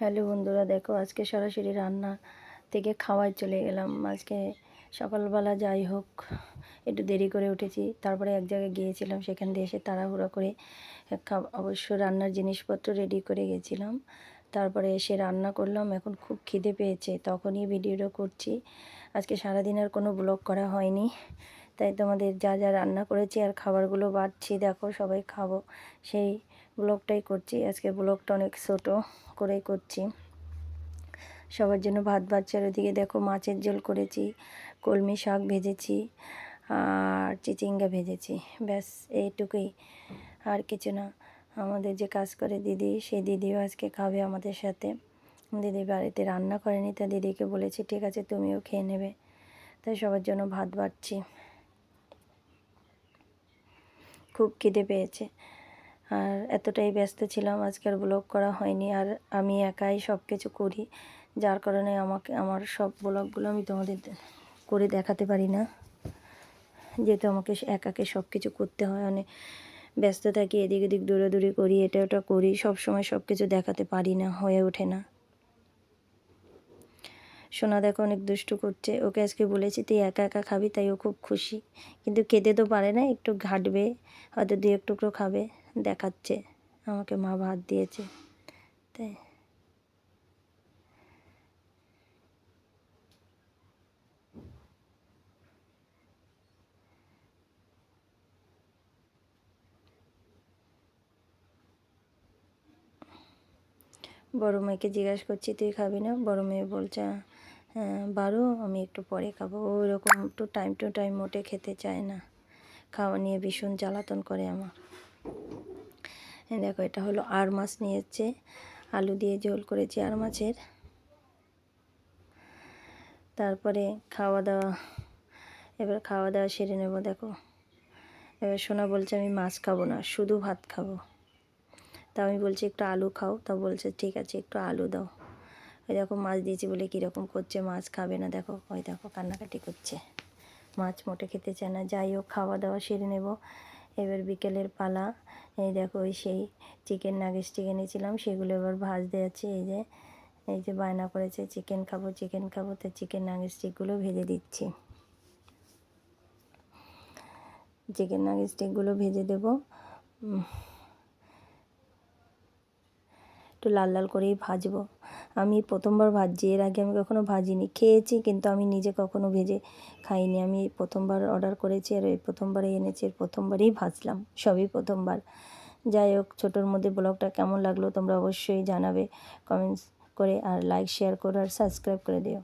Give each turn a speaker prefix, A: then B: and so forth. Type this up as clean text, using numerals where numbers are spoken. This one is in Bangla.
A: হ্যালো বন্ধুরা, দেখো আজকে সরাসরি রান্না থেকে খাওয়ায় চলে গেলাম। আজকে সকালবেলা যাই হোক একটু দেরি করে উঠেছি, তারপরে এক জায়গায় গিয়েছিলাম, সেখান দিয়ে এসে তাড়াহুড়ো করে অবশ্য রান্নার জিনিসপত্র রেডি করে গেছিলাম। তারপরে এসে রান্না করলাম। এখন খুব খিদে পেয়েছে, তখনই ভিডিওটা করছি। আজকে সারাদিন আর কোনো ব্লগ করা হয়নি, তাই তোমাদের যা যা রান্না করেছি আর খাবারগুলো বাড়ছি, দেখো সবাই খাবো সেই ব্লগটাই করছি। আজকে ব্লগটা অনেক ছোটো করেই করছি। সবার জন্য ভাত বাড়ছে, আর ওদিকে দেখো মাছের ঝোল করেছি, কলমি শাক ভেজেছি আর চিচিঙ্গা ভেজেছি, ব্যাস এইটুকুই, আর কিছু না। আমাদের যে কাজ করে দিদি, সেই দিদিও আজকে খাবে আমাদের সাথে। দিদি বাড়িতে রান্না করেনি, তা দিদিকে বলেছি ঠিক আছে তুমিও খেয়ে নেবে, তাই সবার জন্য ভাত বাড়ছি। খুব খিদে পেয়েছে, আর এতটাই ব্যস্ত ছিলাম আজকে আর ব্লগ করা হয়নি। আর আমি একাই সব কিছু করি, যার কারণে আমার সব ব্লগগুলো আমি তোমাদের করে দেখাতে পারি না, যেহেতু আমাকে একাকে সব কিছু করতে হয়। অনেক ব্যস্ত থাকি, এদিক ওদিক দৌড়াদৌড়ি করি, এটা ওটা করি, সব সময় সব কিছু দেখাতে পারি না, হয়ে ওঠে না। সোনা দেখো অনেক দুষ্টু করছে, ওকে আজকে বলেছি তুই একা একা খাবি, তাই ও খুব খুশি, কিন্তু খেতে তো পারে না, একটু ঘাটবে, হয়তো দু এক টুকরো খাবে, দেখাচ্ছে আমাকে মা ভাত দিয়েছে, তাই। বড় মেয়েকে জিজ্ঞাসা করছি তুই খাবি না, বড় মেয়ে বলছে হ্যাঁ বারো, আমি একটু পরে খাবো। ও এরকম একটু টাইম টু টাইম মোটে খেতে চায় না, খাওয়া নিয়ে ভীষণ জ্বালাতন করে আমার। দেখো এটা হলো আর মাছ নিয়েছে, আলু দিয়ে ঝোল করেছি আর মাছের। তারপরে এবার খাওয়া দাওয়া সেরে নেব। দেখো এবার সোনা বলছে আমি মাছ খাবো না, শুধু ভাত খাবো। তা আমি বলছি একটু আলু খাও, তা বলছে ঠিক আছে একটু আলু দাও। ওই দেখো মাছ দিয়েছি বলে কীরকম করছে, মাছ খাবে না, দেখো ওই দেখো কান্নাকাটি করছে, মাছ মোটে খেতে চায় না। যাই হোক খাওয়া দাওয়া সেরে নেব, এবার বিকেলের পালা। এই দেখো ওই সেই চিকেন নাগেটস এনেছিলাম, সেগুলো এবার ভাজতে যাচ্ছে। এই যে বায়না করেছে চিকেন খাবো চিকেন খাবো, তো চিকেন নাগেটসগুলো ভেজে দিচ্ছি। চিকেন নাগেটসগুলো ভেজে দেবো, একটু লাল লাল করেই ভাজবো। আমি প্রথমবার ভাজছি, এর আগে আমি কখনো ভাজিনি, খেয়েছি কিন্তু আমি নিজে কখনো ভেজে খাইনি। আমি প্রথমবার অর্ডার করেছি, আর এই প্রথমবারই এনেছি, প্রথমবারই ভাজলাম, সবই প্রথমবার। যাই হোক ছোটোর মধ্যে ব্লগটা কেমন লাগলো তোমরা অবশ্যই জানাবে কমেন্টস করে, আর লাইক শেয়ার করো আর সাবস্ক্রাইব করে দিও।